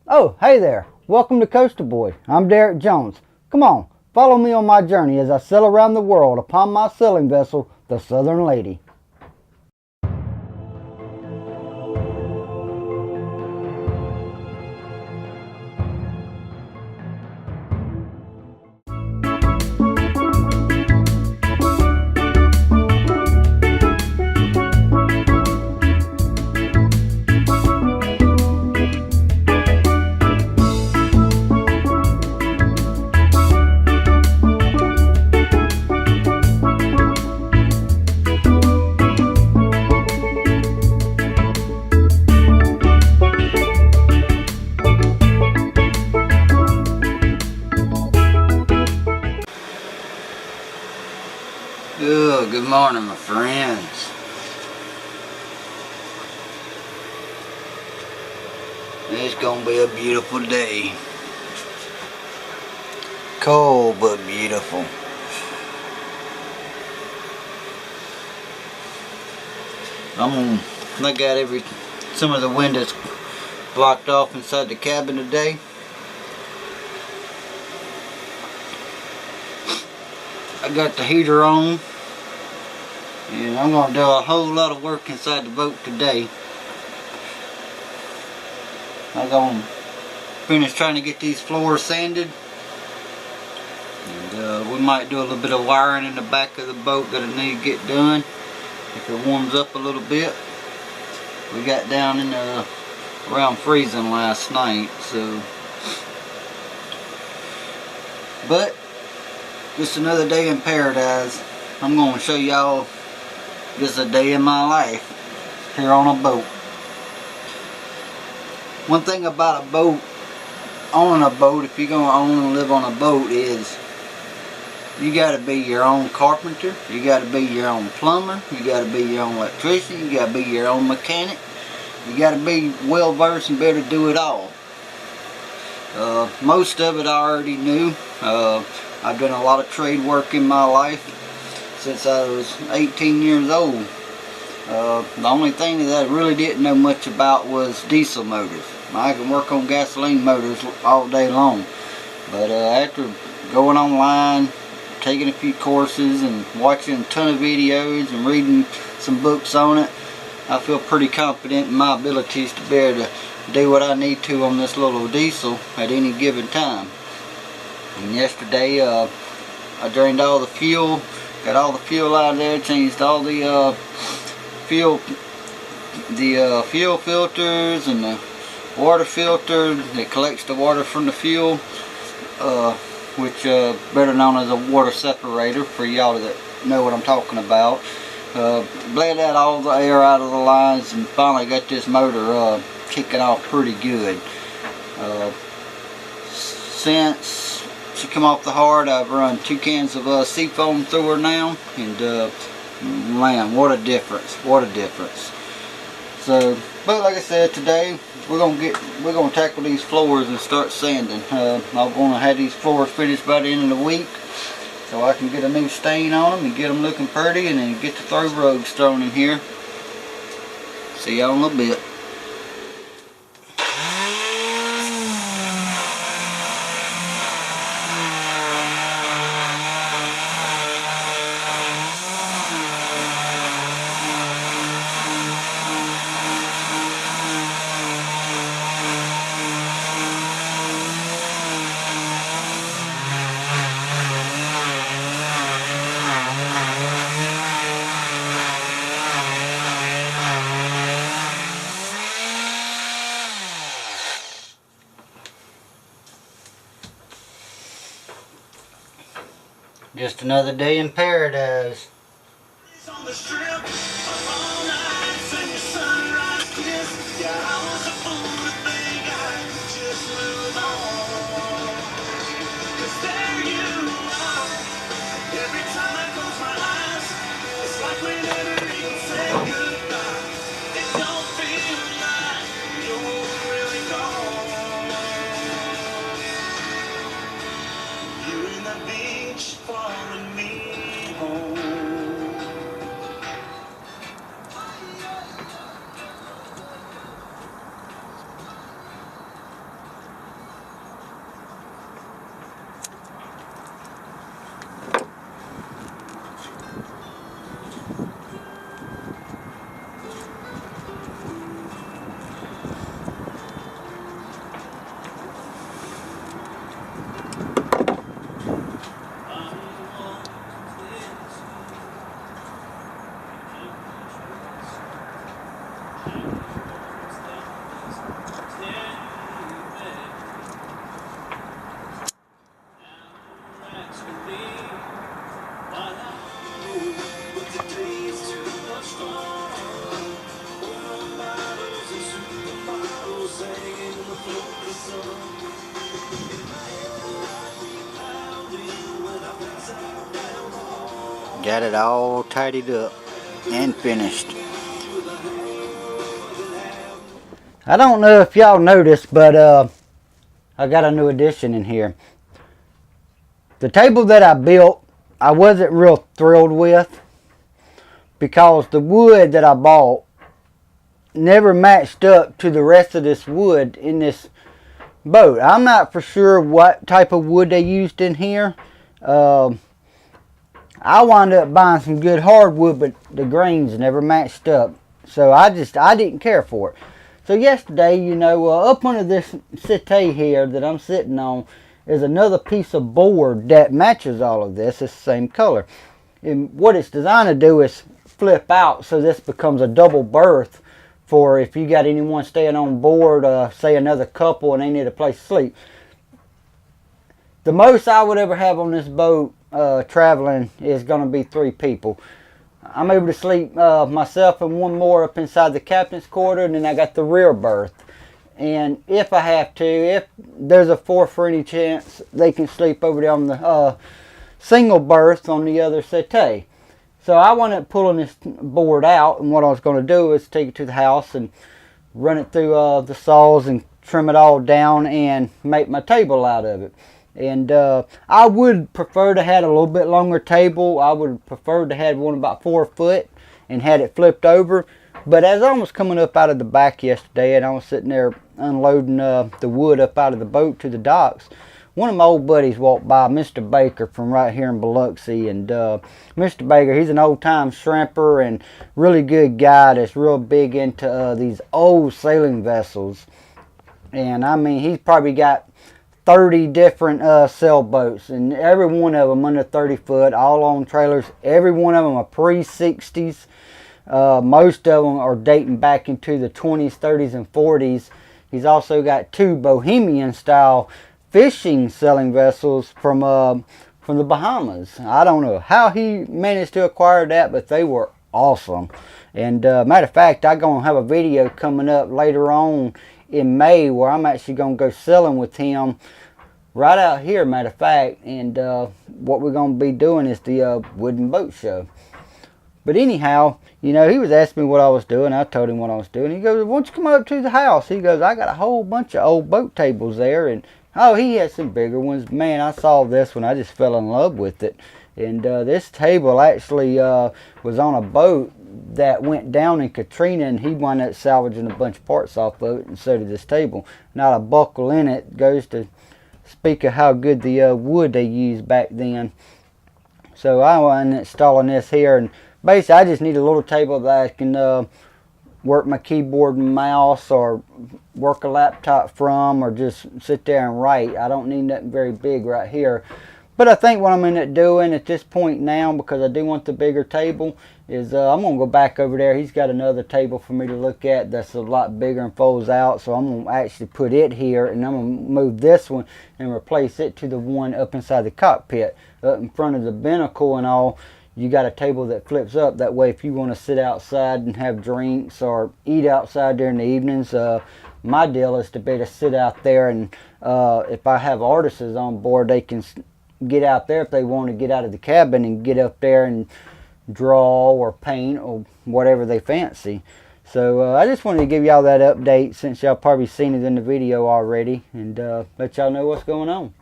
Oh, hey there. Welcome to Coastal Boy. I'm Derek Jones. Come on, follow me on my journey as I sail around the world upon my sailing vessel, the Southern Lady. Oh, good morning, my friends. It's gonna be a beautiful day. Cold but beautiful. I got some of the windows blocked off inside the cabin today. I got the heater on, and I'm going to do a whole lot of work inside the boat today. I'm going to finish trying to get these floors sanded, and we might do a little bit of wiring in the back of the boat that I need to get done if it warms up a little bit. We got down in around freezing last night, so but just another day in paradise. I'm going to show y'all just a day in my life here on a boat. One thing about a boat, owning a boat, if you're going to own and live on a boat, is you got to be your own carpenter, you got to be your own plumber, you got to be your own electrician, you got to be your own mechanic. You got to be well versed and be able to do it all. Most of it I already knew. I've done a lot of trade work in my life since I was 18 years old. The only thing that I really didn't know much about was diesel motors. I can work on gasoline motors all day long. But after going online, taking a few courses and watching a ton of videos and reading some books on it, I feel pretty confident in my abilities to be able to do what I need to on this little diesel at any given time. And yesterday I drained all the fuel, got all the fuel out of there, changed all the fuel filters and the water filter that collects the water from the fuel, which better known as a water separator for y'all that know what I'm talking about. Bled out all the air out of the lines and finally got this motor kicking off pretty good. Since she come off the hard, I've run 2 cans of seafoam through her now, and man, what a difference, what a difference. So, but like I said, today we're gonna tackle these floors and start sanding. I'm gonna have these floors finished by the end of the week, so I can get a new stain on them and get them looking pretty, and then get the throw rugs thrown in here. See y'all in a little bit. Just another day in paradise. Got it all tidied up and finished. I don't know if y'all noticed, but I got a new addition in here. The table that I built, I wasn't real thrilled with because the wood that I bought never matched up to the rest of this wood in this boat. I'm not for sure what type of wood they used in here. I wound up buying some good hardwood, but the grains never matched up. So I didn't care for it. So yesterday, you know, up under this settee here that I'm sitting on is another piece of board that matches all of this. It's the same color. And what it's designed to do is flip out so this becomes a double berth for if you got anyone staying on board, say another couple and they need a place to sleep. The most I would ever have on this boat traveling is going to be 3 people. I'm able to sleep myself and one more up inside the captain's quarter, and then I got the rear berth. And if I have to, if there's a 4 for any chance, they can sleep over there on the single berth on the other settee. So I wound up pulling this board out, and what I was going to do is take it to the house and run it through the saws and trim it all down and make my table out of it. And I would prefer to have a little bit longer table. I would prefer to have one about 4 foot and had it flipped over. But as I was coming up out of the back yesterday and I was sitting there unloading the wood up out of the boat to the docks, one of my old buddies walked by, Mr. Baker from right here in Biloxi. And Mr. Baker, he's an old-time shrimper and really good guy that's real big into these old sailing vessels. And I mean, he's probably got 30 different sailboats, and every one of them under 30 foot, all on trailers. Every one of them are pre-60s. Most of them are dating back into the 20s, 30s, and 40s. He's also got 2 Bohemian style fishing sailing vessels from the Bahamas. I don't know how he managed to acquire that, but they were awesome. And matter of fact, I'm going to have a video coming up later on in May where I'm actually going to go sailing with him right out here, matter of fact. And what we're going to be doing is the wooden boat show. But anyhow, you know, he was asking me what I was doing. I told him what I was doing. He goes, "Why don't you come up to the house?" He goes, "I got a whole bunch of old boat tables there." And oh, he had some bigger ones. Man, I saw this one. I just fell in love with it. And this table actually was on a boat that went down in Katrina, and he wound up salvaging a bunch of parts off of it, and so did this table. Not a buckle in it. Goes to speak of how good the wood they used back then. So I wound up installing this here, and basically I just need a little table that I can work my keyboard and mouse, or work a laptop from, or just sit there and write. I don't need nothing very big right here. But I think what I'm going to end up doing at this point now, because I do want the bigger table, is I'm going to go back over there. He's got another table for me to look at that's a lot bigger and folds out. So I'm going to actually put it here, and I'm going to move this one and replace it to the one up inside the cockpit. Up in front of the binnacle and all, you got a table that flips up. That way if you want to sit outside and have drinks or eat outside during the evenings, my deal is to be able to sit out there, and if I have artists on board, they can get out there if they want to get out of the cabin and get up there and draw or paint or whatever they fancy. So I just wanted to give y'all that update, since y'all probably seen it in the video already, and let y'all know what's going on.